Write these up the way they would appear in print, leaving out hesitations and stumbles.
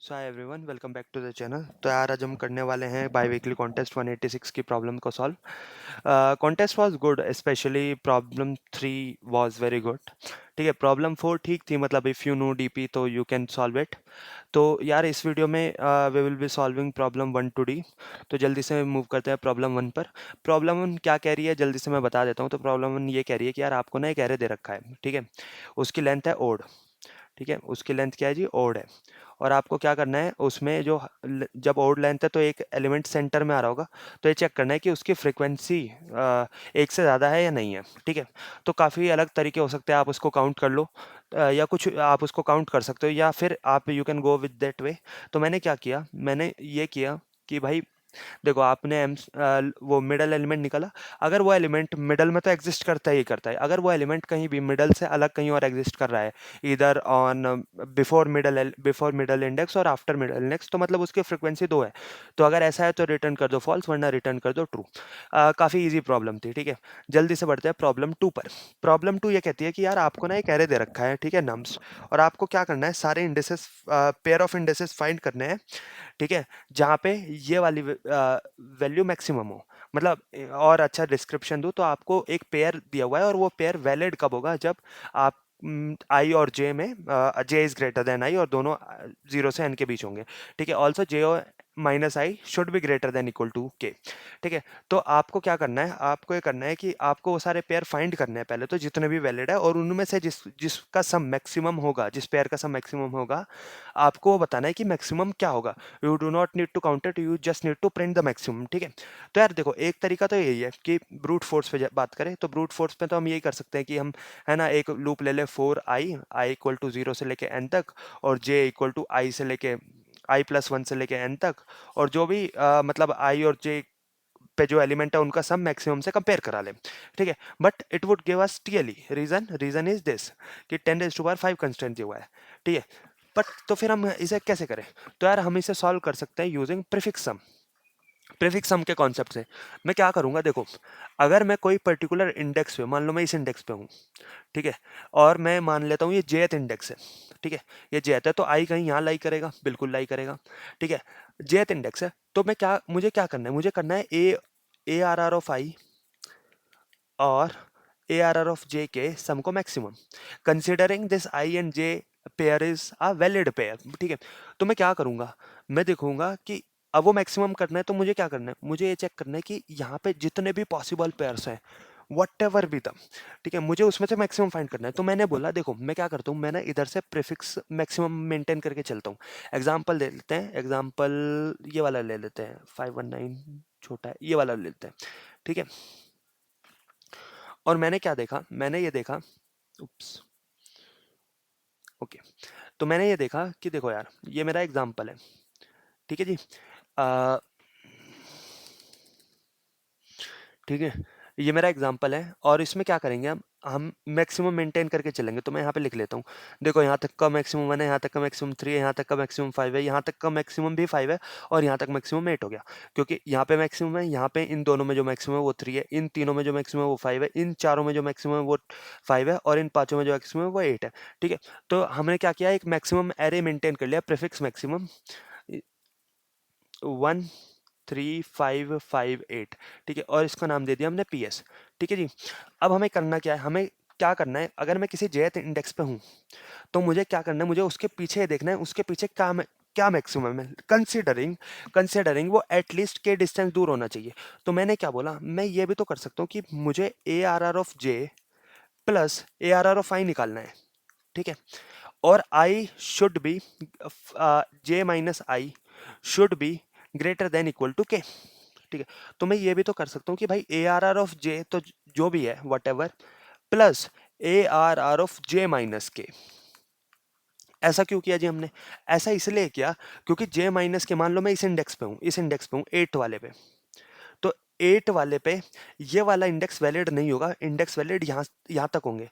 So hi everyone, welcome back to the channel. तो यार आज हम करने वाले हैं बाई वीकली कॉन्टेस्ट 186 की प्रॉब्लम को solve. Contest was good, specially problem 3 was very good. ठीक है, प्रॉब्लम 4 ठीक थी, मतलब इफ़ यू नो डीपी तो यू कैन सॉल्व इट। तो यार इस वीडियो में we will be solving problem 1 to D. तो जल्दी से मूव करते हैं प्रॉब्लम 1 पर। प्रॉब्लम 1 क्या कह रही है जल्दी से मैं बता देता हूँ। तो प्रॉब्लम 1 ये कह रही है कि यार आपको ना एक एरे दे रखा है, ठीक है। उसकी लेंथ है ओड, ठीक है, उसकी लेंथ क्या है जी, ओड है। और आपको क्या करना है उसमें जो जब ओड लेंथ है तो एक एलिमेंट सेंटर में आ रहा होगा। तो ये चेक करना है कि उसकी फ्रीक्वेंसी एक से ज़्यादा है या नहीं है, ठीक है। तो काफ़ी अलग तरीके हो सकते हैं, आप उसको काउंट कर लो, या कुछ आप उसको काउंट कर सकते हो, या फिर आप you can go with that way. तो मैंने क्या किया, मैंने ये किया कि भाई देखो आपने वो मिडल एलिमेंट निकाला। अगर वो एलिमेंट मिडल में तो एग्जिस्ट करता ही करता है, अगर वो एलिमेंट कहीं भी मिडल से अलग कहीं और एग्जिस्ट कर रहा है, इधर ऑन बिफोर मिडल इंडेक्स और आफ्टर मिडल इंडेक्स, तो मतलब उसकी फ्रिक्वेंसी दो है। तो अगर ऐसा है तो रिटर्न कर दो फॉल्स, वरना रिटर्न कर दो ट्रू। काफ़ी इजी प्रॉब्लम थी, ठीक है। जल्दी से बढ़ते हैं प्रॉब्लम टू पर। प्रॉब्लम टू ये कहती है कि यार आपको ना एक एरे दे रखा है, ठीक है, नम्स। और आपको क्या करना है, सारे indices, pair of indices find करने हैं, ठीक है, जहाँ पे ये वाली वैल्यू मैक्सिमम हो। मतलब और अच्छा डिस्क्रिप्शन दूँ तो आपको एक पेयर दिया हुआ है, और वो पेयर वैलिड कब होगा, जब आप आई और जे में जे इज ग्रेटर देन आई, और दोनों 0 से n के बीच होंगे, ठीक है। Also J minus I should be greater than equal to के, ठीक है। तो आपको क्या करना है, आपको ये करना है कि आपको वो सारे पेयर फाइंड करने हैं पहले तो, जितने भी वैलिड है, और उनमें से जिसका सम मैक्सिमम होगा, जिस पेयर का सम मैक्सिमम होगा, आपको वो बताना है कि मैक्सिमम क्या होगा। You do not need to count it, you just need to print the maximum, ठीक है। तो यार देखो एक तरीका तो यही है कि ब्रूट फोर्स पे बात करें, तो ब्रूट फोर्स पे तो हम यही कर सकते हैं कि हम, है ना, एक लूप ले ले, फोर आई इक्वल टू 0 से लेके एन तक, और जे इक्वल टू आई से लेके i+1 से लेके n तक, और जो भी मतलब i और j पे जो एलिमेंट है उनका सम मैक्सिमम से कंपेयर करा ले, ठीक है। But it would give us TLE. Reason is this कि 10⁵ कंस्टेंट दिया हुआ है, ठीक है। बट तो फिर हम इसे कैसे करें? तो यार हम इसे सॉल्व कर सकते हैं यूजिंग प्रीफिक्स सम। प्रीफिक्स सम के कॉन्सेप्ट से मैं क्या करूंगा, देखो, अगर मैं कोई पर्टिकुलर इंडेक्स पे, मान लो मैं इस इंडेक्स पे हूँ, ठीक है, और मैं मान लेता हूँ ये जेथ इंडेक्स है, ठीक है। ये जेथ है तो आई कहीं यहाँ लाई करेगा, बिल्कुल लाई करेगा, ठीक है। जेथ इंडेक्स है तो मुझे क्या करना है, मुझे करना है ए आर आर ऑफ आई और ए आर आर ऑफ जे के सम को maximum, considering this I and J pair is a valid pair, ठीक है। तो मैं क्या करूंगा, मैं देखूंगा कि अब वो मैक्सिमम करना है तो मुझे क्या करना है, मुझे ये चेक करना है कि यहाँ पे जितने भी पॉसिबल पेयर्स हैं, वट एवर भी था, ठीक है, मुझे उसमें से मैक्सिमम फाइंड करना है। तो मैंने बोला देखो मैं क्या करता हूँ, मैं ना इधर से प्रीफिक्स मैक्सिमम मेंटेन करके चलता हूँ। एग्जाम्पल दे लेते हैं, एग्जाम्पल ये वाला ले लेते हैं, 519 छोटा है, ये वाला ले लेते हैं, ठीक है। और मैंने क्या देखा, मैंने ये देखा, उप्स, ओके। तो मैंने ये देखा कि देखो यार ये मेरा एग्जाम्पल है, ठीक है जी। अ, ठीक है, ये मेरा एग्जाम्पल है, और इसमें क्या करेंगे हम मैक्सिमम मेंटेन करके चलेंगे। तो मैं यहाँ पे लिख लेता हूँ, देखो यहाँ तक का मैक्सिमम 1 है, यहाँ तक का मैक्सिमम 3 है, यहाँ तक का मैक्सिमम 5 है, यहाँ तक का मैक्सिमम भी 5 है, और यहाँ तक मैक्सिमम 8 हो गया। क्योंकि यहाँ पे मैक्सिमम है, यहाँ पे इन दोनों में जो मैक्सिमम है वो 3 है, इन तीनों में जो मैक्सिमम है वो 5 है, इन चारों में जो मैक्सिमम है वो 5 है, और इन पांचों में जो मैक्सिमम है वो 8 है, ठीक है। तो हमने क्या किया, एक मैक्सिमम एरे मेंटेन कर लिया, प्रीफिक्स मैक्सिमम 1 3 5 5 8, ठीक है, और इसका नाम दे दिया हमने पी एस, ठीक है जी। अब हमें करना क्या है, हमें क्या करना है, अगर मैं किसी jth इंडेक्स पे हूँ तो मुझे क्या करना है, मुझे उसके पीछे देखना है, उसके पीछे क्या मैक्सिमम है, कंसिडरिंग कंसिडरिंग वो एटलीस्ट के डिस्टेंस दूर होना चाहिए। तो मैंने क्या बोला, मैं ये भी तो कर सकता हूँ कि मुझे a are are of j plus A R are of i निकालना है, ठीक है। और i should be, j minus I should be greater than equal to के, ठीक है। तो मैं ये भी तो कर सकता हूँ कि भाई A are are of J, तो जो भी है whatever, plus A R are of J minus K. ऐसा क्यों किया जी हमने? ऐसा इसलिए किया क्योंकि जे माइनस के, मान लो मैं इस इंडेक्स पे हूँ 8 वाले पे, तो 8 वाले पे ये वाला इंडेक्स वैलिड नहीं होगा, इंडेक्स वैलिड यहाँ तक होंगे।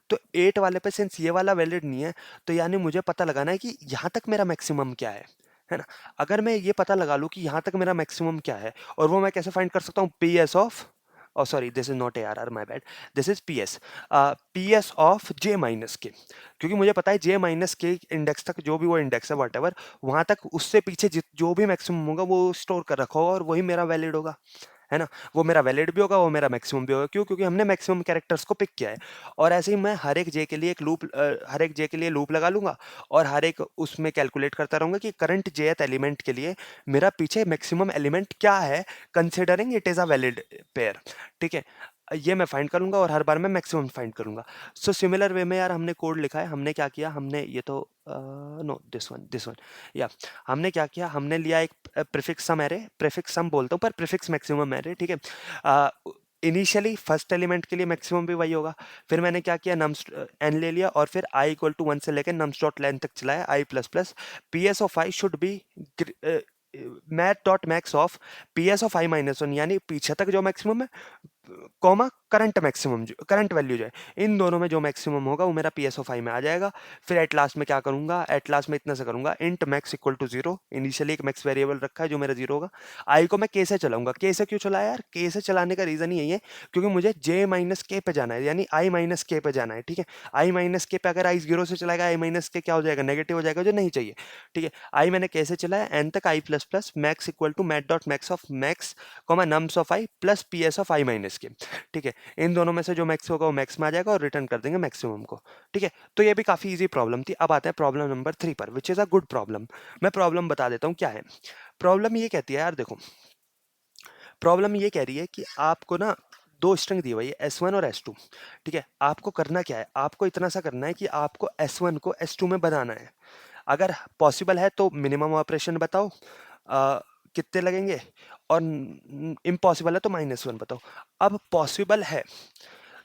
तो 8 वाले पे सिंस ये वाला वैलिड नहीं है, तो यानी मुझे पता लगाना है कि यहाँ तक मेरा मैक्सिमम क्या है ना। अगर मैं ये पता लगा लूँ कि यहाँ तक मेरा मैक्सिमम क्या है, और वो मैं कैसे फाइंड कर सकता हूँ, P S of sorry, this is not A are R, my bad, this is P S, P S of J minus K, क्योंकि मुझे पता है जे माइनस के इंडेक्स तक जो भी वो इंडेक्स है वट एवर, वहां तक उससे पीछे जो भी मैक्सिमम होगा वो स्टोर कर रखा होगा और वही मेरा वैलिड होगा, है ना। वो मेरा वैलिड भी होगा, वो मेरा मैक्सिमम भी होगा, क्यों? क्योंकि हमने मैक्सिमम कैरेक्टर्स को पिक किया है। और ऐसे ही मैं हर एक जे के लिए एक लूप, हर एक जे के लिए लूप लगा लूंगा और हर एक उसमें कैलकुलेट करता रहूंगा कि करंट jth एलिमेंट के लिए मेरा पीछे मैक्सिमम एलिमेंट क्या है, considering it is a valid pair, ठीक है। ये मैं फाइंड करूंगा और हर बार मैं मैक्सिमम फाइंड करूंगा। सो सिमिलर वे में यार हमने कोड लिखा है, हमने क्या किया, हमने ये तो नो दिस वन या हमने क्या किया, हमने लिया एक प्रीफिक्स सम एरे, प्रीफिक्स सम बोलता हूँ पर प्रीफिक्स मैक्सिमम एरे, ठीक है। इनिशियली फर्स्ट एलिमेंट के लिए मैक्सिमम भी वही होगा, फिर मैंने क्या किया, नम्स एन ले लिया और फिर आई इक्वल टू 1 से लेकर नम्स डॉट लेंथ तक चलाया, i plus plus p S of i should be math dot max of p S of i minus one, यानी पीछे तक जो मैक्सिमम है कॉमा करंट मैक्सिमम जो करंट वैल्यू जो है, इन दोनों में जो मैक्सिमम होगा वो मेरा पी एस ऑफ आई में आ जाएगा। फिर एट लास्ट में क्या करूंगा, एट लास्ट में इतना से करूंगा, int max equal to zero, initially एक मैक्स वेरिएबल रखा है जो मेरा जीरो होगा, आई को मैं के से चलाऊंगा। के से क्यों चलाया यार, के से चलाने का रीजन यही है क्योंकि मुझे जे माइनस के पे जाना है, यानी आई माइनस के पे जाना है, ठीक है। आई माइनस के पे अगर आई जीरो से चलाएगा, आई माइनस के क्या हो जाएगा, नेगेटिव हो जाएगा, जो नहीं चाहिए, ठीक है। आई मैंने कैसे चलाया, एन तक i plus plus max equal to math dot max of max comma nums of i plus p S of i minus k, ठीक है। इन दोनों में से जो मैक्स होगा वो मैक्स में आ जाएगा और रिटर्न कर देंगे मैक्सिमम को, ठीक है। तो ये भी काफी इजी प्रॉब्लम थी। अब आते हैं प्रॉब्लम नंबर 3 पर, which is a good problem. मैं प्रॉब्लम बता देता हूँ क्या है। प्रॉब्लम ये कहती है यार, देखो प्रॉब्लम ये कह रही है कि आपको ना दो स्ट्रिंग दी हुई है S1 और S2, ठीक है। आपको करना क्या है, आपको इतना सा करना है कि आपको S1 को S2 में बनाना है। अगर पॉसिबल है तो मिनिमम ऑपरेशन बताओ, कितने लगेंगे, और इम्पॉसिबल है तो -1 बताओ। अब पॉसिबल है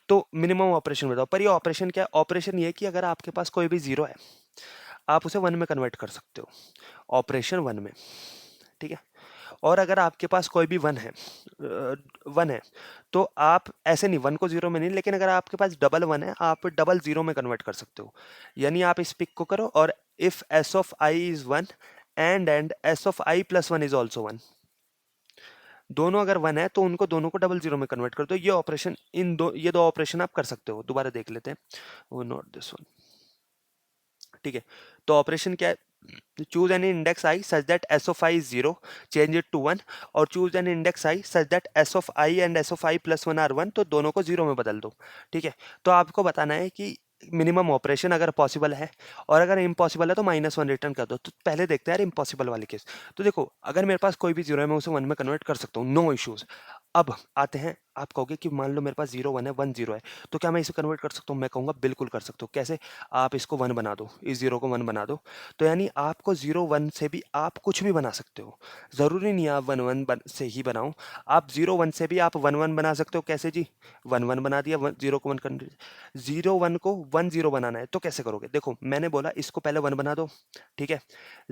तो मिनिमम ऑपरेशन बताओ, पर ये ऑपरेशन क्या है, ऑपरेशन ये है कि अगर आपके पास कोई भी जीरो है आप उसे वन में कन्वर्ट कर सकते हो, ऑपरेशन वन में, ठीक है। और अगर आपके पास कोई भी वन है तो आप ऐसे नहीं, वन को जीरो में नहीं, लेकिन अगर आपके पास डबल वन है आप डबल जीरो में कन्वर्ट कर सकते हो। यानी आप इस पिक को करो और if S of i is one and s of i plus one is also one, दोनों अगर वन है तो उनको दोनों को डबल जीरो में कन्वर्ट कर दो। ये ऑपरेशन, ये दो ऑपरेशन आप कर सकते हो। दोबारा देख लेते हैं, वो नॉट दिस वन, ठीक है। तो ऑपरेशन क्या है, choose an index i such that s of i is zero, change it to one, और choose an index i such that s of i and s of i plus one are one, तो दोनों को zero में बदल दो, ठीक है। तो आपको बताना है कि मिनिमम ऑपरेशन अगर पॉसिबल है, और अगर इम्पॉसिबल है तो -1 रिटर्न कर दो। तो पहले देखते हैं यार इम्पॉसिबल वाली केस। तो देखो अगर मेरे पास कोई भी जीरो है मैं उसे वन में कन्वर्ट कर सकता हूँ, नो इश्यूज। अब आते हैं, आप कहोगे कि मान लो मेरे पास जीरो वन है, वन जीरो है, तो क्या मैं इसे कन्वर्ट कर सकता हूँ? मैं कहूँगा बिल्कुल कर सकते हो। कैसे? आप इसको वन बना दो, इस जीरो को वन बना दो, तो यानी आपको जीरो वन से भी आप कुछ भी बना सकते हो। जरूरी नहीं है आप वन वन से ही बनाओ, आप जीरो वन से भी आप वन वन बना सकते हो। कैसे जी? वन वन बना दिया, जीरो को वन कर, जीरो वन को वन जीरो बनाना है तो कैसे करोगे? देखो मैंने बोला इसको पहले वन बना दो, ठीक है।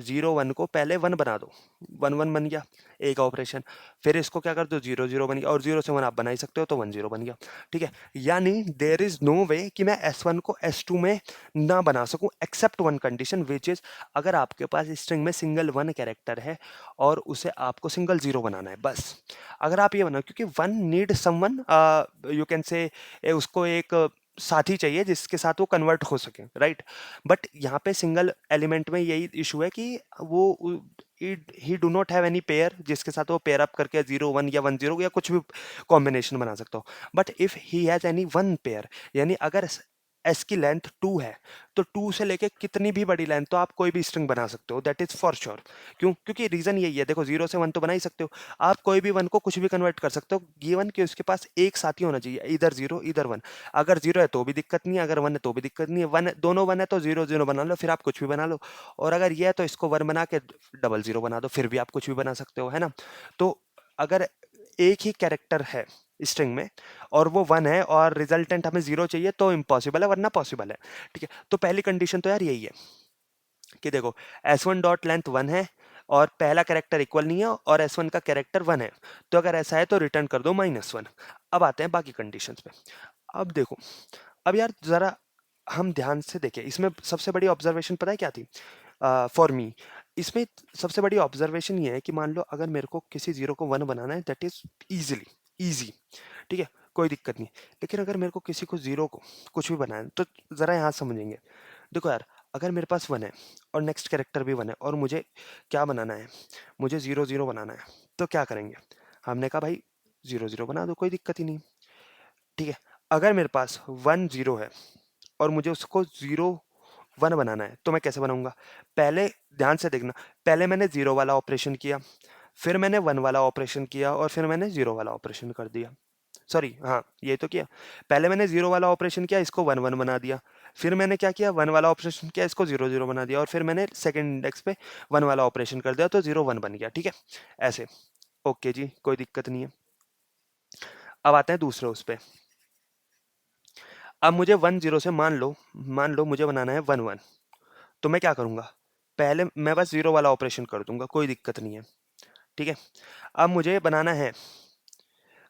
जीरो वन को पहले वन बना दो, वन वन बन गया एक ऑपरेशन, फिर इसको क्या कर दो, जीरो जीरो बन गया, और जीरो से वन आप बना ही सकते हो तो वन जीरो बन गया, ठीक है। यानी देयर इज नो वे कि मैं एस वन को एस टू में ना बना सकूं except one condition, which is अगर आपके पास स्ट्रिंग में सिंगल वन कैरेक्टर है और उसे आपको सिंगल जीरो बनाना है, बस। अगर आप ये बनाओ, क्योंकि one need someone, you can say, उसको एक साथी चाहिए जिसके साथ वो कन्वर्ट हो सके, राइट। बट यहाँ पे सिंगल एलिमेंट में यही इशू है कि वो ही do not have any pair जिसके साथ वो पेयर अप करके जीरो वन या वन जीरो या कुछ भी कॉम्बिनेशन बना सकता हो। But if he has any one pair, यानी अगर एस की लेंथ टू है तो टू से लेके कितनी भी बड़ी लेंथ तो आप कोई भी स्ट्रिंग बना सकते हो, दैट इज फॉर श्योर। क्यों? क्योंकि रीजन यही है, देखो जीरो से वन तो बना ही सकते हो, आप कोई भी वन को कुछ भी कन्वर्ट कर सकते हो, गिवन कि उसके पास एक साथी होना चाहिए, इधर जीरो इधर वन। अगर जीरो है तो भी दिक्कत नहीं है, अगर वन है तो भी दिक्कत नहीं है, वन दोनों वन है तो जीरो जीरो बना लो, फिर आप कुछ भी बना लो। और अगर ये है तो इसको वन बना के डबल जीरो बना दो, फिर भी आप कुछ भी बना सकते हो, है ना। तो अगर एक ही कैरेक्टर है स्ट्रिंग में और वो वन है और रिजल्टेंट हमें जीरो चाहिए तो इम्पॉसिबल है, वरना पॉसिबल है, ठीक है। तो पहली कंडीशन तो यार यही है कि देखो S one dot length one है और पहला कैरेक्टर इक्वल नहीं है और एस वन का कैरेक्टर वन है, तो अगर ऐसा है तो रिटर्न कर दो -1। अब आते हैं बाकी कंडीशंस पे। अब देखो, अब यार जरा हम ध्यान से देखें, इसमें सबसे बड़ी ऑब्जर्वेशन पता है क्या थी फॉर मी? इसमें सबसे बड़ी ऑब्जर्वेशन ये है कि मान लो अगर मेरे को किसी जीरो को वन बनाना है, दैट इज इजिली ईजी, ठीक है, कोई दिक्कत नहीं। लेकिन अगर मेरे को किसी को ज़ीरो को कुछ भी बनाना है तो ज़रा यहाँ समझेंगे। देखो यार, अगर मेरे पास 1 है और नेक्स्ट कैरेक्टर भी 1 है और मुझे क्या बनाना है, मुझे 0, 0 बनाना है, तो क्या करेंगे? हमने कहा भाई 0, 0 बना दो, कोई दिक्कत ही नहीं, ठीक है। अगर मेरे पास 1, 0 है और मुझे उसको 0, 1 बनाना है, तो मैं कैसे बनाऊँगा? पहले ध्यान से देखना, पहले मैंने 0 वाला ऑपरेशन किया, फिर मैंने 1 वाला ऑपरेशन किया और फिर मैंने 0 वाला ऑपरेशन कर दिया। सॉरी, हाँ, ये तो किया। पहले मैंने 0 वाला ऑपरेशन किया, इसको 1, 1 बना दिया। फिर मैंने क्या किया, 1 वाला ऑपरेशन किया, इसको 0, 0 बना दिया और फिर मैंने सेकंड इंडेक्स पे 1 वाला ऑपरेशन कर दिया, तो 0, 1 बन गया, ठीक है? ऐसे। ओके जी, कोई दिक्कत नहीं है। अब आते हैं दूसरे उस पे। अब मुझे 1, 0 से मान लो मुझे बनाना है 1, 1, तो मैं क्या करूँगा? पहले मैं बस 0 वाला ऑपरेशन कर दूँगा, कोई दिक्कत नहीं है, ठीक है? अब मुझे बनाना है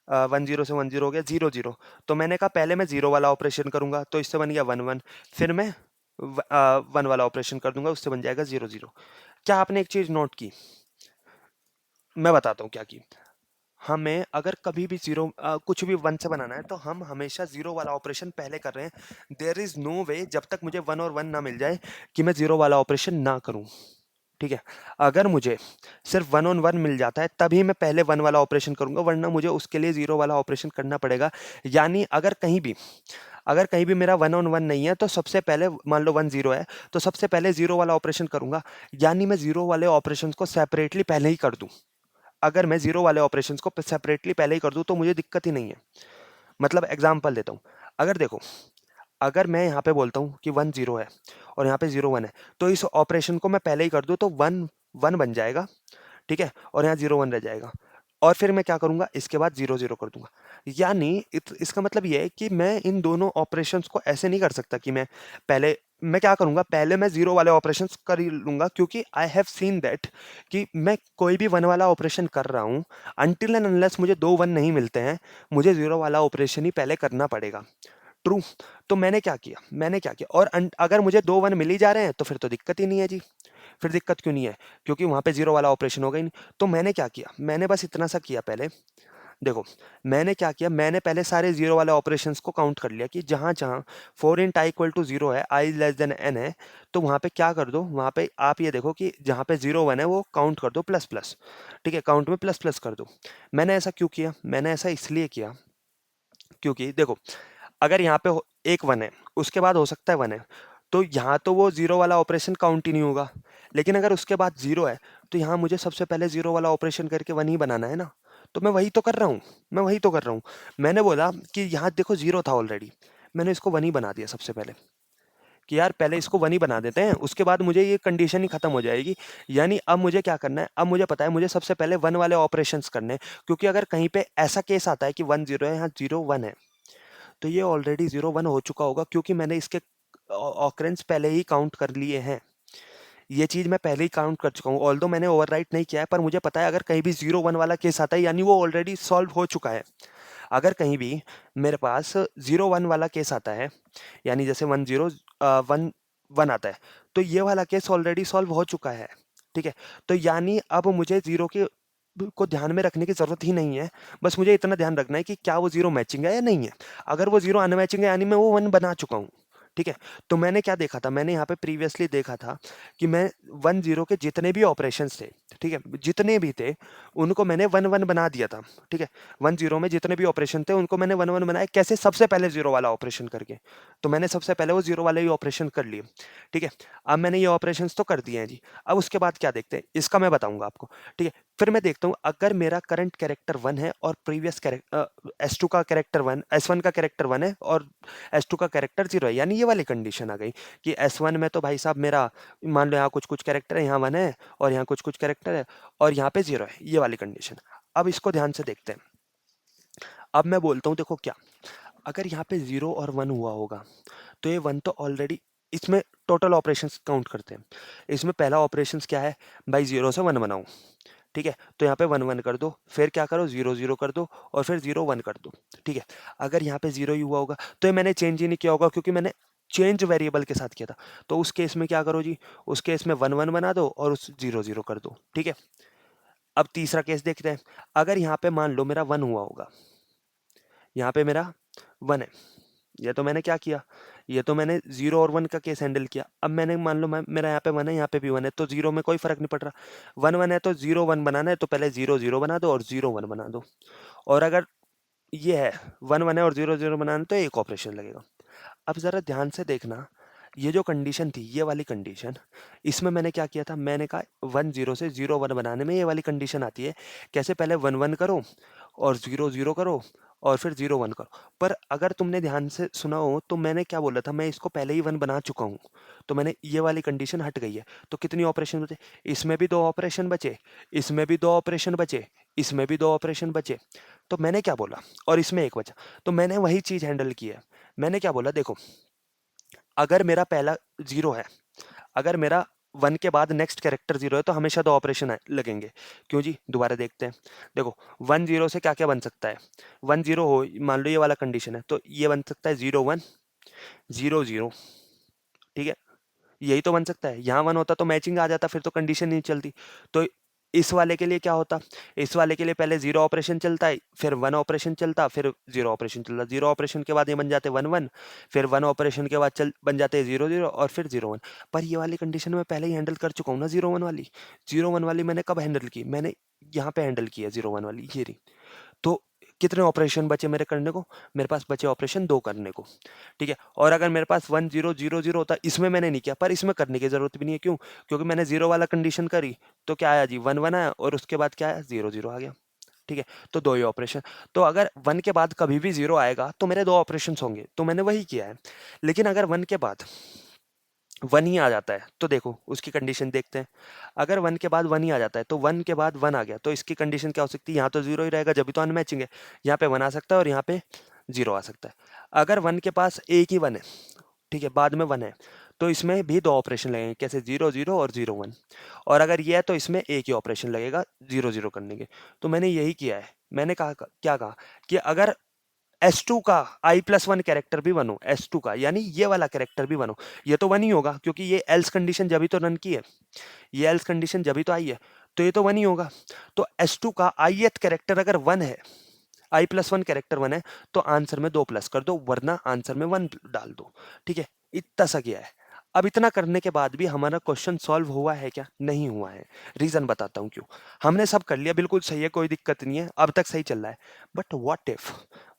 1, 0 से 1, 0 हो गया, 0, 0, तो मैंने कहा पहले मैं 0 वाला ऑपरेशन करूँगा, तो इससे बन गया 1, 1, फिर मैं 1 वाला ऑपरेशन कर दूँगा, उससे बन जाएगा 0, 0। क्या आपने एक चीज़ नोट की? मैं बताता हूँ क्या की। हमें अगर कभी भी कुछ भी 1 से बनाना है, तो हम हमेशा 0 वाला ऑपरेशन पहले कर रहे हैं। देयर इज़ नो वे जब तक मुझे 1 और 1 ना मिल जाए कि मैं 0 वाला ऑपरेशन ना करूँ। ठीक है? अगर मुझे सिर्फ 1 ऑन 1 मिल जाता है, तभी मैं पहले 1 वाला ऑपरेशन करूँगा, वरना मुझे उसके लिए 0 वाला ऑपरेशन करना पड़ेगा। यानी अगर कहीं भी मेरा 1 ऑन 1 नहीं है, तो सबसे पहले मान लो 1, 0 है, तो सबसे पहले 0 वाला ऑपरेशन करूँगा। यानी मैं 0 वाले ऑपरेशंस को सेपरेटली पहले ही कर दूँ। अगर मैं 0 वाले ऑपरेशंस को सेपरेटली पहले ही कर दूँ, तो मुझे दिक्कत ही नहीं है। मतलब एग्ज़ाम्पल देता हूँ। अगर देखो, अगर मैं यहाँ पे बोलता हूँ कि 1, 0 है और यहाँ पे 0, 1 है, तो इस ऑपरेशन को मैं पहले ही कर दूँ, तो 1, 1 बन जाएगा, ठीक है? और यहाँ 0, 1 रह जाएगा और फिर मैं क्या करूँगा, इसके बाद 0, 0 कर दूँगा। यानी इसका मतलब ये है कि मैं इन दोनों ऑपरेशंस को ऐसे नहीं कर सकता कि मैं क्या करूँगा, पहले मैं 0 वाले ऑपरेशंस कर ही लूँगा, क्योंकि आई हैव सीन दैट कि मैं कोई भी 1 वाला ऑपरेशन कर रहा हूँ, अनटिल एंड अनलेस मुझे 2 1 नहीं मिलते हैं, मुझे 0 वाला ऑपरेशन ही पहले करना पड़ेगा। ट्रू। तो मैंने क्या किया और अगर मुझे 2 1 मिल ही जा रहे हैं, तो फिर तो दिक्कत ही नहीं है जी। फिर दिक्कत क्यों नहीं है? क्योंकि वहाँ पे 0 वाला ऑपरेशन होगा ही नहीं। तो मैंने क्या किया? मैंने बस इतना सा किया पहले। देखो, मैंने क्या किया, मैंने पहले सारे 0 वाले ऑपरेशंस को काउंट कर लिया कि जहाँ-जहाँ 4 इन i इक्वल टू 0 है, i लेस देन n है, तो वहाँ पे क्या कर दो, वहाँ पे आप ये देखो कि जहाँ पे 0 1 है, वो काउंट कर दो प्लस-प्लस। ठीक है? काउंट में प्लस-प्लस कर दो। मैंने ऐसा क्यों किया? मैंने ऐसा इसलिए किया, क्योंकि देखो, अगर यहाँ पे एक 1 है, उसके बाद हो सकता है 1 है, तो यहाँ तो वो 0 वाला ऑपरेशन काउंट ही नहीं होगा। लेकिन अगर उसके बाद 0 है, तो यहाँ मुझे सबसे पहले 0 वाला ऑपरेशन करके 1 ही बनाना है ना। तो मैं वही तो कर रहा हूँ। मैंने बोला कि यहाँ देखो 0 था ऑलरेडी, मैंने इसको 1 ही बना दिया सबसे पहले, कि यार पहले इसको 1 ही बना देते हैं, उसके बाद मुझे ये कंडीशन ही खत्म हो जाएगी। यानी अब मुझे क्या करना है, अब मुझे पता है मुझे सबसे पहले 1 वाले ऑपरेशंस करने हैं, क्योंकि अगर कहीं पे ऐसा केस आता है कि 1 0 है, यहाँ 0 1 है, तो ये ऑलरेडी 0 1 हो चुका होगा, क्योंकि मैंने इसके ऑकरेंस पहले ही काउंट कर लिए हैं। ये चीज़ मैं पहले ही काउंट कर चुका हूँ, ऑल्दो मैंने ओवरराइट नहीं किया है, पर मुझे पता है अगर कहीं भी 0 1 वाला केस आता है, यानी वो ऑलरेडी सॉल्व हो चुका है। अगर कहीं भी मेरे पास 0 1 वाला केस आता है, यानी जैसे 1 0 1 1 आता है, तो ये वाला केस ऑलरेडी सॉल्व हो चुका है। ठीक है? तो यानी अब मुझे 0 के को ध्यान में रखने की ज़रूरत ही नहीं है। बस मुझे इतना ध्यान रखना है कि क्या वो 0 मैचिंग है या नहीं है। अगर वो 0 अनमैचिंग है, यानी मैं वो 1 बना चुका हूँ। ठीक है? तो मैंने क्या देखा था, मैंने यहाँ पे प्रीवियसली देखा था कि मैं 1 0 के जितने भी ऑपरेशंस थे, ठीक है? जितने भी थे, उनको मैंने 1 1 बना दिया था। ठीक है? 1 0 में जितने भी ऑपरेशन थे, उनको मैंने 1 1 बनाया। कैसे? सबसे पहले 0 वाला ऑपरेशन करके। तो मैंने सबसे पहले वो 0 वाले ही ऑपरेशन कर लिए। ठीक है? अब मैंने ये ऑपरेशंस तो कर दिए हैं जी। अब उसके बाद क्या देखते हैं, इसका मैं बताऊँगा आपको। ठीक है? फिर मैं देखता हूँ, अगर मेरा करंट कैरेक्टर 1 है और S2 का कैरेक्टर 1, S1 का कैरेक्टर 1 है और S2 का कैरेक्टर 0 है, यानी ये वाली कंडीशन आ गई कि S1 में तो भाई साहब मेरा, मान लो यहाँ कुछ-कुछ कैरेक्टर है, यहाँ 1 है और यहाँ कुछ-कुछ कैरेक्टर है और यहाँ पे 0 है, ये वाली कंडीशन। अब इसको ध्यान से देखते हैं। अब मैं बोलता हूँ, देखो क्या, अगर यहाँ पे 0 और 1 हुआ होगा, तो ये 1 तो ऑलरेडी, इसमें टोटल ऑपरेशंस काउंट करते हैं। इसमें पहला ऑपरेशंस क्या है, भाई 0 से 1 बनाओ। ठीक है? तो यहाँ पे 1 1 कर दो, फिर क्या करो, 0 0 कर दो और फिर 0 1 कर दो। ठीक है? अगर यहाँ पे 0 ही हुआ होगा, तो ये मैंने चेंज ही नहीं किया होगा, क्योंकि मैंने चेंज वेरिएबल के साथ किया था। तो उस केस में क्या करो जी, उस केस में 1 1 बना दो और उस 0 0 कर दो। ठीक है? अब तीसरा केस देखते हैं। अगर यहाँ पे मान लो मेरा 1 हुआ होगा, यहाँ पे मेरा 1 है। ये तो मैंने क्या किया, ये तो मैंने 0 और 1 का केस हैंडल किया। अब मैंने मान लो मेरा यहाँ पे 1 है, यहाँ पे भी 1 है, तो 0 में कोई फ़र्क नहीं पड़ रहा। 1 1 है तो 0 1 बनाना है, तो पहले 0 0 बना दो और 0 1 बना दो। और अगर ये है 1 1 है और 0 0 बनाना है, तो एक ऑपरेशन लगेगा। अब ज़रा ध्यान से देखना, ये जो कंडीशन थी, ये वाली कंडीशन, इसमें मैंने क्या किया था, मैंने कहा 1 0 से 0 1 बनाने में ये वाली कंडीशन आती है। कैसे, पहले 1 1 करो और 0 0 करो और फिर 0 1 करो। पर अगर तुमने ध्यान से सुना हो तो मैंने क्या बोला था, मैं इसको पहले ही 1 बना चुका हूँ। तो मैंने ये वाली कंडीशन हट गई है। तो कितनी ऑपरेशन बचे, इसमें भी 2 ऑपरेशन बचे, इसमें भी 2 ऑपरेशन बचे, इसमें भी 2 ऑपरेशन बचे। तो मैंने क्या बोला, और इसमें 1 बचा। तो मैंने वही चीज़ हैंडल की है। मैंने क्या बोला, देखो अगर मेरा पहला 0 है, अगर मेरा 1 के बाद नेक्स्ट कैरेक्टर 0 है, तो हमेशा 2 ऑपरेशन लगेंगे। क्यों जी, दोबारा देखते हैं। देखो 1 0 से क्या क्या बन सकता है, 1 0 हो, मान लो ये वाला कंडीशन है, तो ये बन सकता है 0 1 0 0। ठीक है, यही तो बन सकता है। यहाँ 1 होता तो मैचिंग आ जाता, फिर तो कंडीशन नहीं चलती। तो इस वाले के लिए क्या होता, इस वाले के लिए पहले 0 ऑपरेशन चलता है, फिर 1 ऑपरेशन चलता, फिर 0 ऑपरेशन चलता। 0 ऑपरेशन के बाद ये बन जाते 1 1, फिर 1 ऑपरेशन के बाद चल बन जाते 0 0 और फिर 0 1। पर ये वाली कंडीशन मैं पहले ही हैंडल कर चुका हूँ ना, 0 1 वाली। 0 1 वाली मैंने कब हैंडल की, मैंने यहाँ पे हैंडल की है 0 1 वाली, ये रही। तो कितने ऑपरेशन बचे मेरे करने को, मेरे पास बचे ऑपरेशन 2 करने को। ठीक है, और अगर मेरे पास 1 0 0 0 होता, इसमें मैंने नहीं किया, पर इसमें करने की जरूरत भी नहीं है। क्यों, क्योंकि मैंने 0 वाला कंडीशन करी, तो क्या आया जी, 1 1 आया और उसके बाद क्या आया, 0 0 आ गया। ठीक है, तो 2 ही ऑपरेशन। तो अगर 1 के बाद कभी भी 0 आएगा तो मेरे 2 ऑपरेशन होंगे, तो मैंने वही किया है। लेकिन अगर 1 के बाद 1 ही आ जाता है, तो देखो उसकी कंडीशन देखते हैं। अगर 1 के बाद 1 ही आ जाता है, तो 1 के बाद 1 आ गया, तो इसकी कंडीशन क्या हो सकती है, यहाँ तो 0 ही रहेगा, जब भी तो अनमैचिंग है। यहाँ पे 1 आ सकता है और यहाँ पे 0 आ सकता है। अगर 1 के पास एक ही 1 है, ठीक है, बाद में 1 है, तो इसमें भी 2 ऑपरेशन लगेंगे। कैसे, 0 0 और 0 1। और अगर ये है तो इसमें एक ही ऑपरेशन लगेगा 0 0 करने के। तो मैंने यही किया है। मैंने कहा, क्या कहा कि अगर S2 का i+1 कैरेक्टर भी बनो, S2 का यानी ये वाला कैरेक्टर भी बनो, ये तो 1 ही होगा, क्योंकि ये एल्स कंडीशन जब भी तो रन की है, ये एल्स कंडीशन जब भी तो आई है, तो ये तो 1 ही होगा। तो S2 का ith कैरेक्टर अगर 1 है, i+1 कैरेक्टर 1 है, तो आंसर में 2 प्लस कर दो, वरना आंसर में 1 डाल दो। ठीक है, इतना सा किया है। अब इतना करने के बाद भी हमारा क्वेश्चन सॉल्व हुआ है क्या, नहीं हुआ है। रीजन बताता हूँ क्यों। हमने सब कर लिया, बिल्कुल सही है, कोई दिक्कत नहीं है, अब तक सही चल रहा है। बट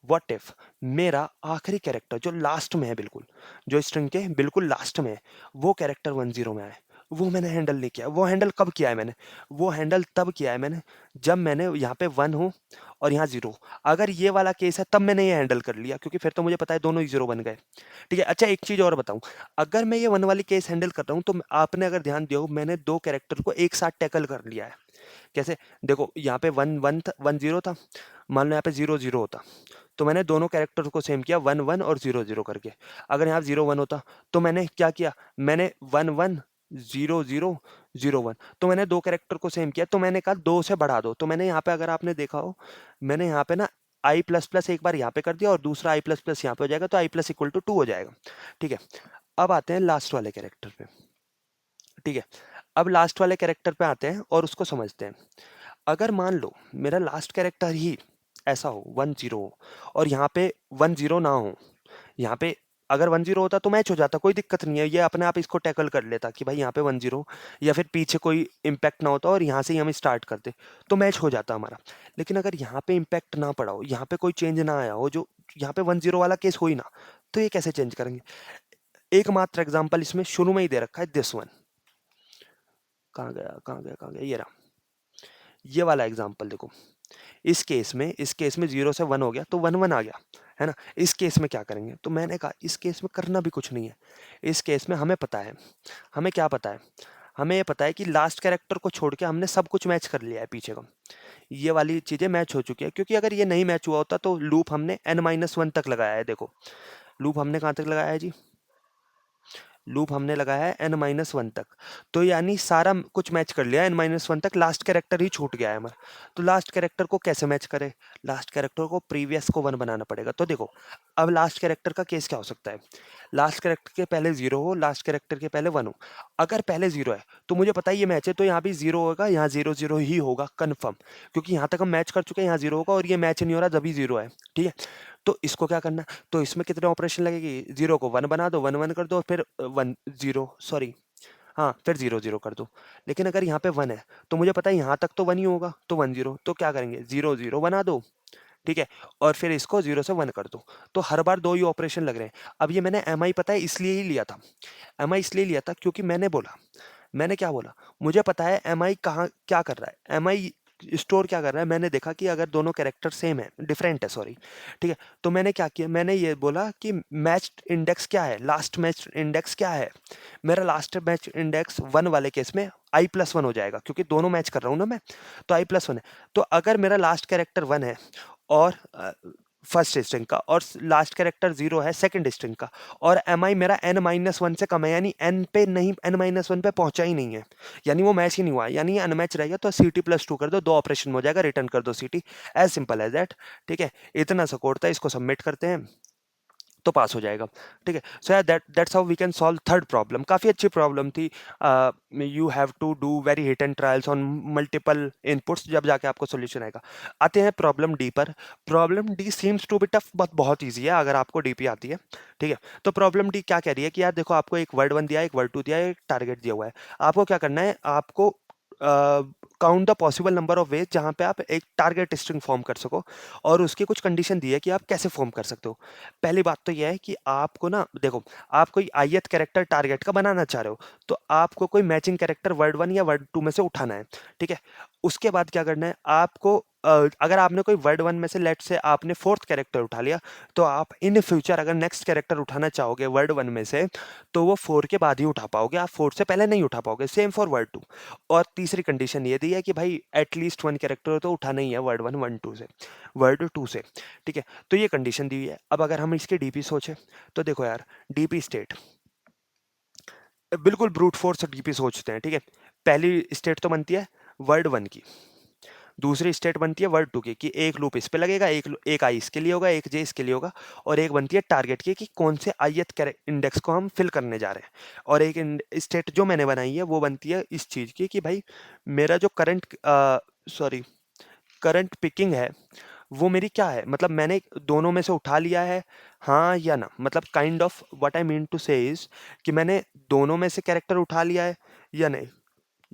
व्हाट इफ मेरा आखिरी कैरेक्टर जो लास्ट में है, बिल्कुल जो स्ट्रिंग के बिल्कुल लास्ट में है, वो कैरेक्टर 1 0 में आए, वो मैंने हैंडल नहीं किया। वो हैंडल कब किया है मैंने, वो हैंडल तब किया है मैंने जब मैंने यहाँ पे 1 हूँ और यहाँ 0। अगर ये वाला केस है तब मैंने ये हैंडल कर लिया, क्योंकि फिर तो मुझे पता है दोनों ही 0 बन गए। ठीक है, अच्छा एक चीज़ और बताऊँ, अगर मैं ये 1 वाली केस हैंडल कर रहा हूँ, तो आपने अगर ध्यान दिया हो, मैंने 2 कैरेक्टर को एक साथ टैकल कर लिया है। कैसे, देखो यहाँ पे 1 1 था, 1 0 था, मान लो यहाँ पे 0 0 होता, तो मैंने दोनों कैरेक्टर को सेम किया 1 1 और 0 0 करके। अगर यहाँ 0 1 होता, तो मैंने क्या किया, मैंने 1 1 0 0 0 1, तो मैंने 2 कैरेक्टर को सेम किया। तो मैंने कहा 2 से बढ़ा दो, तो मैंने यहाँ पे, अगर आपने देखा हो, मैंने यहाँ पे ना आई प्लस प्लस एक बार यहाँ पे कर दिया और दूसरा आई प्लस प्लस यहाँ पे हो जाएगा, तो आई प्लस इक्वल टू 2 हो जाएगा। ठीक है, अब आते हैं लास्ट वाले कैरेक्टर पे। ठीक है, अब लास्ट वाले कैरेक्टर पे आते हैं और उसको समझते हैं। अगर मान लो मेरा लास्ट कैरेक्टर ही ऐसा हो 1 0 हो और यहाँ पे 1 0 ना हो, यहाँ पे अगर 1 0 होता तो मैच हो जाता, कोई दिक्कत नहीं है, ये अपने आप इसको टैकल कर लेता कि भाई यहाँ पे 1 0, या फिर पीछे कोई इम्पैक्ट ना होता और यहाँ से ही हम स्टार्ट करते, तो मैच हो जाता हमारा। लेकिन अगर यहाँ पे इम्पैक्ट ना पड़ा हो, यहाँ पे कोई चेंज ना आया हो, जो यहाँ पे 1 0 वाला केस हो ही ना, तो ये कैसे चेंज करेंगे। एकमात्र एग्जाम्पल इसमें शुरू में ही दे रखा है, दिस वन। कहाँ गया कहाँ गया कहाँ गया, ये रहा, ये वाला एग्जाम्पल देखो। इस केस में 0 से 1 हो गया, तो 1 1 आ गया, है ना। इस केस में क्या करेंगे, तो मैंने कहा इस केस में करना भी कुछ नहीं है। इस केस में हमें पता है, हमें क्या पता है, हमें ये पता है कि लास्ट कैरेक्टर को छोड़ के हमने सब कुछ मैच कर लिया है पीछे का। ये वाली चीज़ें मैच हो चुकी है, क्योंकि अगर ये नहीं मैच हुआ होता तो लूप हमने n-1 तक लगाया है। देखो लूप हमने कहाँ तक लगाया है जी, लूप हमने लगाया है n-1 तक, तो यानी सारा कुछ मैच कर लिया n-1 तक, लास्ट कैरेक्टर ही छूट गया है हमारा। तो लास्ट कैरेक्टर को कैसे मैच करें, लास्ट कैरेक्टर को प्रीवियस को 1 बनाना पड़ेगा। तो देखो अब लास्ट कैरेक्टर का केस क्या हो सकता है, लास्ट कैरेक्टर के पहले 0 हो, लास्ट कैरेक्टर के पहले 1 हो। अगर पहले 0 है तो मुझे पता है ये मैच है, तो यहाँ भी 0 होगा, यहाँ 0 0 ही होगा कन्फर्म, क्योंकि यहाँ तक हम मैच कर चुके हैं, यहाँ 0 होगा और ये मैच नहीं हो रहा जब भी 0 है। ठीक है, तो इसको क्या करना है, तो इसमें कितने ऑपरेशन लगेगी, 0 को 1 बना दो, 1 1 कर दो, फिर 1 0 सॉरी, हाँ, फिर 0 0 कर दो। लेकिन अगर यहाँ पे 1 है, तो मुझे पता है यहाँ तक तो 1 ही होगा, तो 1 0, तो क्या करेंगे, 0 0 बना दो, ठीक है? और फिर इसको 0 से 1 कर दो। तो हर बार 2 ही ऑपरेशन लग रहे हैं। अब ये मैंने एमआई पता है इसलिए ही लिया था। एमआई इसलिए लिया था क्योंकि मैंने क्या बोला? मुझे पता है एमआई कहाँ क्या कर रहा है। एमआई स्टोर क्या कर रहा है, मैंने देखा कि अगर दोनों कैरेक्टर सेम है, डिफरेंट है सॉरी, ठीक है? तो मैंने क्या किया, मैंने ये बोला कि मैच्ड इंडेक्स क्या है, लास्ट मैच्ड इंडेक्स क्या है? मेरा लास्ट मैच इंडेक्स 1 वाले केस में i+1 हो जाएगा क्योंकि दोनों मैच कर रहा हूँ ना मैं, तो i+1 है। तो अगर मेरा लास्ट कैरेक्टर 1 है और फर्स्ट स्ट्रिंग का, और लास्ट कैरेक्टर 0 है सेकंड स्ट्रिंग का, और mi मेरा n-1 से कम है, यानी n पे नहीं, n-1 पे पहुंचा ही नहीं है, यानी वो मैच ही नहीं हुआ, यानी ये अनमैच रहेगा, तो ct+2 कर दो, 2 ऑपरेशन में हो जाएगा, रिटर्न कर दो ct, as simple as that, ठीक है? इतना सा कोड था, इसको सबमिट करते हैं तो पास हो जाएगा, ठीक है? सो यार that's how we can solve third problem. काफ़ी अच्छी प्रॉब्लम थी। You have to do very hit and trials on multiple inputs, जब जाके आपको सॉल्यूशन आएगा। आते हैं प्रॉब्लम डी पर। Problem D seems to be tough, but बहुत ईजी है अगर आपको डीपी आती है, ठीक है? तो प्रॉब्लम डी क्या कह रही है कि यार देखो, आपको एक वर्ड 1 दिया है, एक वर्ड 2 दिया है, एक टारगेट दिया हुआ है। आपको क्या करना है, आपको count the possible number of veg जहाँ पे आप एक टारगेट स्ट्रिंग फॉर्म कर सको, और उसकी कुछ कंडीशन दी है कि आप कैसे फॉर्म कर सकते हो। पहली बात तो यह है कि आपको ना देखो, आप कोई ith कैरेक्टर टारगेट का बनाना चाह रहे हो, तो आपको कोई मैचिंग कैरेक्टर वर्ड 1 या वर्ड 2 में से उठाना है, ठीक है? उसके बाद क्या करना है आपको, अगर आपने कोई वर्ड 1 में से, लेट से आपने फोर्थ कैरेक्टर उठा लिया, तो आप इन फ्यूचर अगर नेक्स्ट कैरेक्टर उठाना चाहोगे वर्ड 1 में से, तो वो 4 के बाद ही उठा पाओगे, आप 4 से पहले नहीं उठा पाओगे। Same for word 2। और तीसरी कंडीशन ये दी है कि भाई एटलीस्ट 1 कैरेक्टर तो उठाना ही है वर्ड 1 वर्ड 2 से, वर्ड 2 से, ठीक है? तो ये कंडीशन दी हुई है। अब अगर हम इसके डीपी सोचें, तो देखो यार, डीपी स्टेट बिल्कुल ब्रूट फोर्स डीपी सोचते हैं, ठीक है? पहली स्टेट तो बनती है वर्ड 1 की, दूसरी स्टेट बनती है वर्ड 2 की, कि एक लूप इस पे लगेगा, एक आई इसके लिए होगा, एक जे इसके लिए होगा, और एक बनती है टारगेट की, कि कौन से ith इंडेक्स को हम फिल करने जा रहे हैं। और एक स्टेट जो मैंने बनाई है वो बनती है इस चीज़ की, कि भाई मेरा जो सॉरी करंट पिकिंग है, वो मेरी क्या है, मतलब मैंने दोनों में से उठा लिया है, हाँ या ना? मतलब kind of what I mean to say is कि मैंने दोनों में से कैरेक्टर उठा लिया है या नहीं,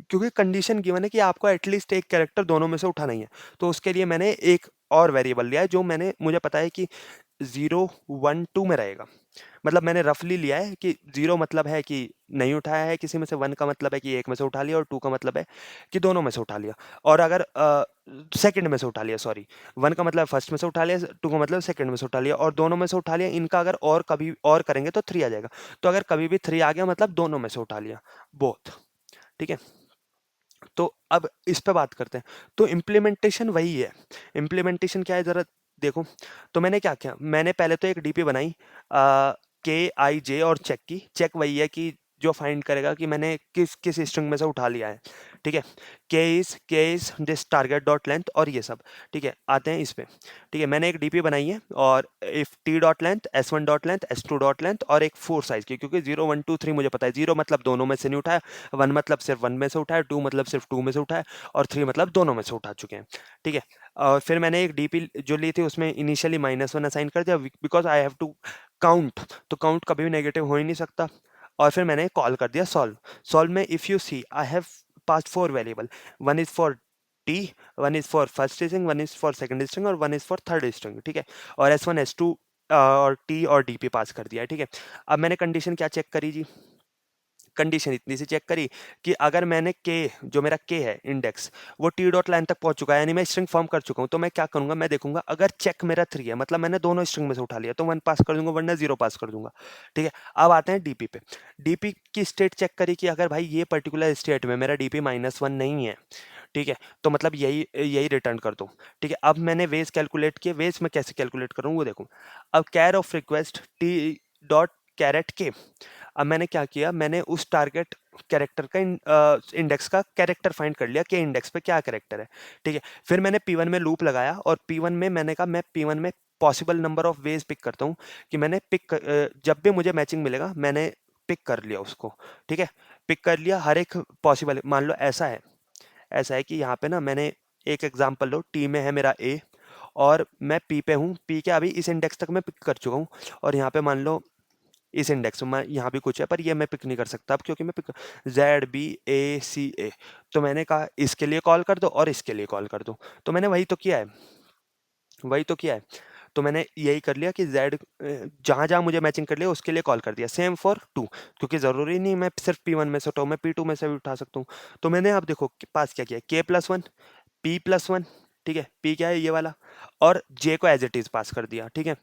क्योंकि कंडीशन गिवन है कि आपको एटलीस्ट एक कैरेक्टर दोनों में से उठाना ही है। तो उसके लिए मैंने एक और वेरिएबल लिया है, जो मुझे पता है कि 0 1 2 में रहेगा। मतलब मैंने रफली लिया है कि 0 मतलब है कि नहीं उठाया है किसी में से, 1 का मतलब है कि एक में से उठा लिया, और 2 का मतलब है कि दोनों में से उठा लिया। और अगर सेकंड में से उठा लिया, सॉरी, 1 का मतलब फर्स्ट में से उठा लिया, 2 का मतलब सेकंड में से उठा लिया, और दोनों में से उठा लिया, इनका अगर और कभी और करेंगे तो 3 आ जाएगा। तो अगर कभी भी 3 आ गया, मतलब दोनों में से उठा लिया, बोथ, ठीक है? तो अब इस पे बात करते हैं। तो इम्प्लीमेंटेशन वही है। इम्प्लीमेंटेशन क्या है ज़रा देखो। तो मैंने क्या किया, मैंने पहले तो एक डीपी बनाई के आई जे और चेक की। चेक वही है कि जो फाइंड करेगा कि मैंने किस किस स्ट्रिंग में से उठा लिया है, ठीक है? के is this target dot length और ये सब, ठीक है? आते हैं इस पे, ठीक है? मैंने एक डीपी बनाई है, और if T dot length, S1 dot length, S2 dot length, और एक 4 साइज की, क्योंकि 0 1 2 3 मुझे पता है। 0 मतलब दोनों में से नहीं उठाया, 1 मतलब सिर्फ 1 में से उठाया, 2 मतलब सिर्फ 2 में से उठाया, और 3 मतलब दोनों में से उठा चुके हैं, ठीक है? और फिर मैंने एक डीपी जो ली थी, उसमें इनिशियली -1 असाइन कर दिया, because I have to count. तो काउंट कभी भी नेगेटिव हो ही नहीं सकता। और फिर मैंने कॉल कर दिया सॉल्व। सॉल्व में if you see I have passed 4 variable, 1 is for T, 1 is for first string, 1 is for second string, और 1 इज फॉर थर्ड स्ट्रिंग, ठीक है? और S1 S2 और टी और डीपी पास कर दिया है, ठीक है? अब मैंने कंडीशन क्या चेक करी जी? कंडीशन इतनी सी चेक करी कि अगर मैंने के, जो मेरा के है इंडेक्स, वो टी डॉट लाइन तक पहुंच चुका है, यानी मैं स्ट्रिंग फॉर्म कर चुका हूं, तो मैं क्या करूंगा, मैं देखूंगा अगर चेक मेरा 3 है, मतलब मैंने दोनों स्ट्रिंग में से उठा लिया, तो 1 पास कर दूंगा, वरना 0 पास कर दूंगा, ठीक है? अब आते हैं डीपी पे। डीपी की स्टेट चेक करी कि अगर भाई ये पर्टिकुलर स्टेट में मेरा डीपी -1 नहीं है, ठीक है, तो मतलब यही यही रिटर्न कर दो, ठीक है? अब मैंने वेज कैलकुलेट किए। वेज में कैसे कैलकुलेट करूँ वो देखो। अब care of request T dot caret के, अब मैंने क्या किया, मैंने उस टारगेट कैरेक्टर का इंडेक्स का कैरेक्टर फाइंड कर लिया, के इंडेक्स पे क्या कैरेक्टर है, ठीक है? फिर मैंने P1 में लूप लगाया, और P1 में मैंने कहा मैं P1 में possible number of ways pick करता हूँ, कि मैंने जब भी मुझे मैचिंग मिलेगा मैंने पिक कर लिया उसको, ठीक है? पिक कर लिया हर एक पॉसिबल। मान लो ऐसा है कि यहाँ पे ना मैंने एक एग्जांपल लो, टी में है मेरा ए, और मैं पी पे हूँ, पी के अभी इस इंडेक्स तक मैं पिक कर चुका हूँ, और यहाँ पे मान लो इस इंडेक्स में यहाँ भी कुछ है, पर ये मैं पिक नहीं कर सकता अब, क्योंकि मैं पिक ZBACA, तो मैंने कहा इसके लिए कॉल कर दो और इसके लिए कॉल कर दो, तो मैंने वही तो किया है, वही तो किया है। तो मैंने यही कर लिया कि जेड जहाँ जहाँ मुझे मैचिंग कर लिया उसके लिए कॉल कर दिया, सेम फॉर टू, क्योंकि ज़रूरी नहीं मैं सिर्फ P1 में से उठाऊँ, मैं P2 में से भी उठा सकता हूँ। तो मैंने अब देखो पास क्या किया, K+1 P+1, ठीक है, P क्या है ये वाला, और J को एज इट इज़ पास कर दिया, ठीक है,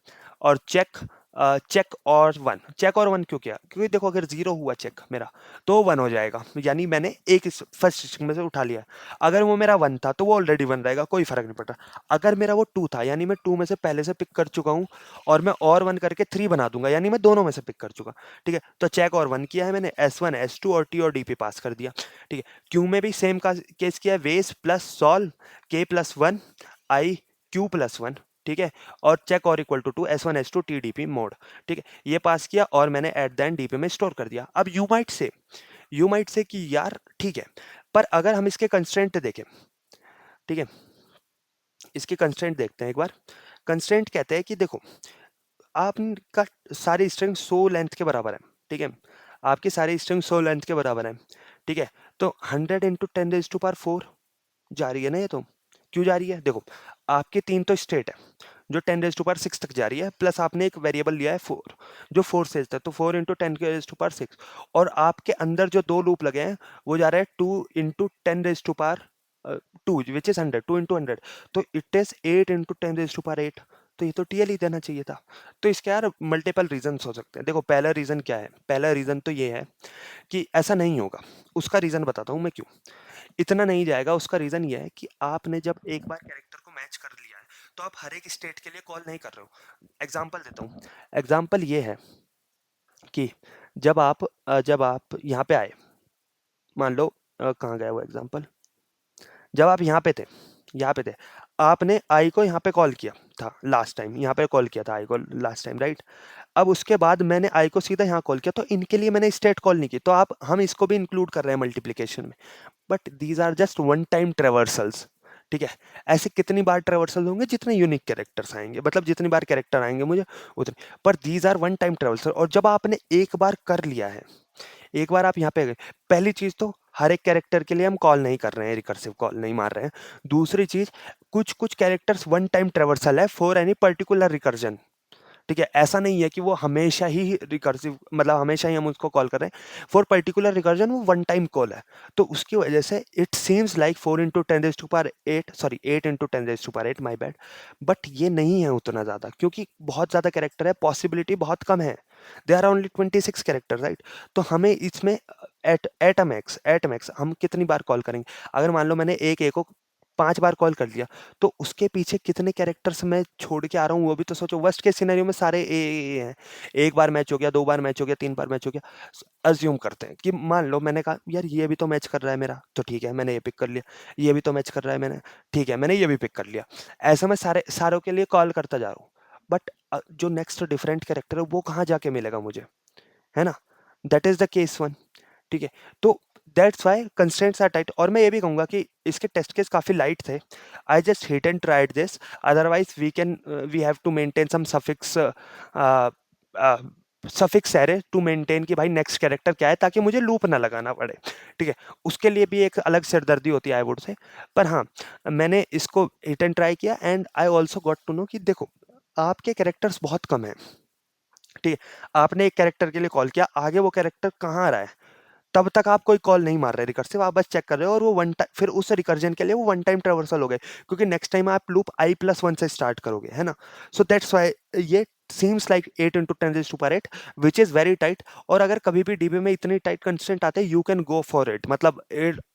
और चेक और वन, चेक और वन क्यों किया, क्योंकि देखो अगर जीरो हुआ चेक मेरा तो वन हो जाएगा, यानी मैंने एक फर्स्ट स्ट्रिंग में से उठा लिया। अगर वो मेरा वन था तो वो ऑलरेडी वन रहेगा, कोई फर्क नहीं पड़ता। अगर मेरा वो टू था, यानी मैं टू में से पहले से पिक कर चुका हूँ, और मैं और वन करके थ्री बना दूंगा, यानी मैं दोनों में से पिक कर चुका, ठीक है। तो चेक और वन किया है मैंने, S1 S2 और T और D पे पास कर दिया, ठीक है। क्यू में भी सेम का केस किया है, वेस plus solve K+1 I Q+1, ठीक है, और चेक और equal to S1 S2 TDP mode, ठीक है, ये पास किया और मैंने एट द एंड डीपी में स्टोर कर दिया। अब यू माइट से कि यार ठीक है, पर अगर हम इसके कंस्ट्रेंट देखें, ठीक है, इसके कंस्ट्रेंट देखते हैं एक बार। कंस्ट्रेंट कहते हैं कि देखो आपका सारी स्ट्रिंग 100 लेंथ के बराबर है, ठीक है, आपकी सारी स्ट्रिंग 100 लेंथ के बराबर है, ठीक है, तो 100 इंटू 10⁴ जा रही है ना ये, तो क्यों जा रही है, देखो आपके तीन तो स्टेट है जो 10⁶ तक जा रही है, प्लस आपने एक वेरिएबल लिया है 4 जो 4 से है, तो 4 इंटू 10⁶, और आपके अंदर जो दो लूप लगे हैं वो जा रहा है 2 इंटू 10⁻2 विच इज 100, 2 इंटू 100, तो इट इज 8 इंटू 10⁸ तो ये तो टीएल ही देना चाहिए था। तो इसके यार मल्टीपल रीजन हो सकते हैं। देखो पहला रीजन क्या है, पहला रीजन तो ये है कि ऐसा नहीं होगा, उसका रीजन बताता हूँ मैं क्यों इतना नहीं जाएगा। उसका रीजन ये है कि आपने जब एक बार कैरेक्टर को मैच कर लिया है तो आप हर एक स्टेट के लिए कॉल नहीं कर रहे हो। एग्जाम्पल देता हूँ, एग्जाम्पल ये है कि जब आप यहाँ पे आए, मान लो कहाँ गया वो एग्जाम्पल, जब आप यहाँ पे थे आपने आई को यहाँ पे कॉल किया था लास्ट टाइम, यहाँ पे कॉल किया था आई को लास्ट टाइम, राइट। अब उसके बाद मैंने आई को सीधा यहाँ कॉल किया, तो इनके लिए मैंने स्टेट कॉल नहीं की, तो आप हम इसको भी इंक्लूड कर रहे हैं मल्टीप्लिकेशन में, but these are just one time traversals, ठीक है। ऐसे कितनी बार ट्रेवर्सल होंगे, जितने यूनिक कैरेक्टर्स आएंगे, मतलब जितनी बार कैरेक्टर आएंगे मुझे उतने, पर these are one time traversal. और जब आपने एक बार कर लिया है, एक बार आप यहाँ पे गए, पहली चीज तो हर एक कैरेक्टर के लिए हम कॉल नहीं कर रहे हैं, रिकर्सिव कॉल नहीं मार रहे हैं। दूसरी चीज, कुछ कुछ कैरेक्टर्स वन टाइम ट्रेवर्सल है फॉर एनी पर्टिकुलर रिकर्जन, ठीक है। ऐसा नहीं है कि वो हमेशा ही रिकर्सिव, मतलब हमेशा ही हम उसको कॉल कर रहे हैं, फॉर पर्टिकुलर रिकर्जन वो वन टाइम कॉल है। तो उसकी वजह से it seems like 4 into 10⁸, sorry 8 into 10⁸, my bad, but ये नहीं है उतना ज़्यादा, क्योंकि बहुत ज़्यादा कैरेक्टर है, पॉसिबिलिटी बहुत कम है, they are only 26 character, right. तो हमें इसमें एट मैक्स हम कितनी बार कॉल करेंगे, अगर मान लो मैंने एक ए को 5 बार कॉल कर लिया, तो उसके पीछे कितने कैरेक्टर्स मैं छोड़ के आ रहा हूँ वो भी तो सोचो। वर्स्ट केस सिनेरियो में सारे ए हैं, एक बार मैच हो गया, 2 बार मैच हो गया, 3 बार मैच हो गया, अज्यूम करते हैं कि मान लो मैंने कहा यार ये भी तो मैच कर रहा है मेरा, तो ठीक है मैंने ये पिक कर लिया, ये भी तो मैच कर रहा है मैंने, ठीक है मैंने ये भी पिक कर लिया, ऐसा मैं सारों के लिए कॉल करता जा रहा हूँ, बट जो नेक्स्ट डिफरेंट कैरेक्टर है वो कहाँ जाके मिलेगा मुझे, है ना। That is the case one, ठीक है। तो that's why constraints are tight, और मैं ये भी कहूँगा कि इसके टेस्ट केस काफ़ी लाइट थे। I just hit and tried this, otherwise we have to maintain some suffix array to maintain कि भाई नेक्स्ट कैरेक्टर क्या है, ताकि मुझे लूप ना लगाना पड़े, ठीक है। उसके लिए भी एक अलग सिरदर्दी होती है आई वुड से। पर हाँ, मैंने इसको हिट एंड ट्राई किया, and I also got to know कि देखो आपके कैरेक्टर्स बहुत कम हैं, ठीक है। आपने एक कैरेक्टर के लिए कॉल किया, आगे वो कैरेक्टर कहाँ आ रहा है तब तक आप कोई कॉल नहीं मार रहे रिकर्सिव, आप बस चेक कर रहे हो, और वो वन टाइम, फिर उस रिकर्जन के लिए वो वन टाइम ट्रेवर्सल हो गए, क्योंकि नेक्स्ट टाइम आप लूप I+1 से स्टार्ट करोगे, है ना। सो दैट्स वाई ये seems like 8 into 10⁸, which is very tight. और अगर कभी भी डीबी में इतनी टाइट कंस्टेंट आते हैं, you can go for it, मतलब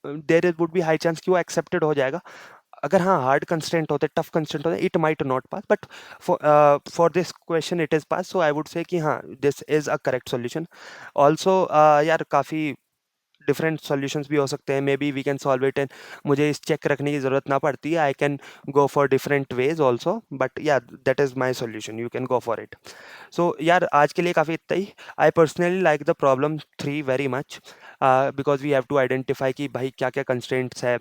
there is would be high chance कि वो एक्सेप्टेड हो जाएगा। अगर हाँ हार्ड कंस्टेंट होते, टफ कंस्टेंट होते, it might not pass, but for this question it is pass, so I would say कि हाँ this is a correct solution. Also यार काफ़ी डिफरेंट सॉल्यूशंस भी हो सकते हैं, maybe we can solve it, and मुझे इस चेक रखने की ज़रूरत ना पड़ती है, I can go for different ways also, but या that is my solution, you can go for it. So यार आज के लिए काफ़ी इतना ही। I personally like the problem 3 very much. Because we have to identify कि भाई क्या क्या कंस्ट्रेंट्स है,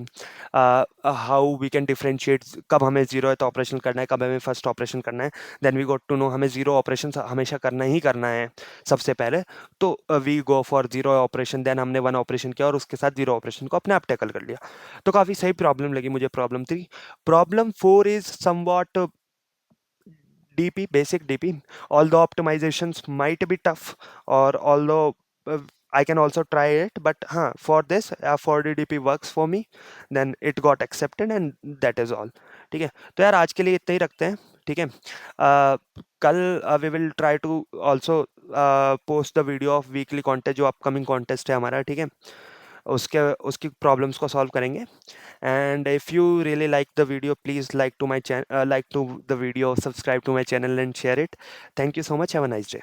हाउ वी कैन डिफरेंशिएट, कब हमें जीरो है तो ऑपरेशन करना है, कब हमें फर्स्ट ऑपरेशन करना है। Then we got to know हमें जीरो ऑपरेशन हमेशा करना ही करना है सबसे पहले, तो we go for zero operation. Then हमने वन ऑपरेशन किया और उसके साथ जीरो ऑपरेशन को अपने आप टैकल कर लिया। तो काफ़ी सही प्रॉब्लम लगी मुझे problem 3। Problem 4 is somewhat DP, basic DP. Although optimizations might be tough, or although I can also try it, but for this, 4D DP works for me. Then it got accepted and that is all. ठीक है, तो यार आज के लिए इतना ही रखते हैं। ठीक है, कल we will try to also post the video of weekly contest, जो अपकमिंग कॉन्टेस्ट है हमारा। ठीक है, उसके उसकी प्रॉब्लम्स को सॉल्व करेंगे। and if you really like the video, please like to my channel, like to the video, subscribe to my channel and share it. Thank you so much. Have a nice day.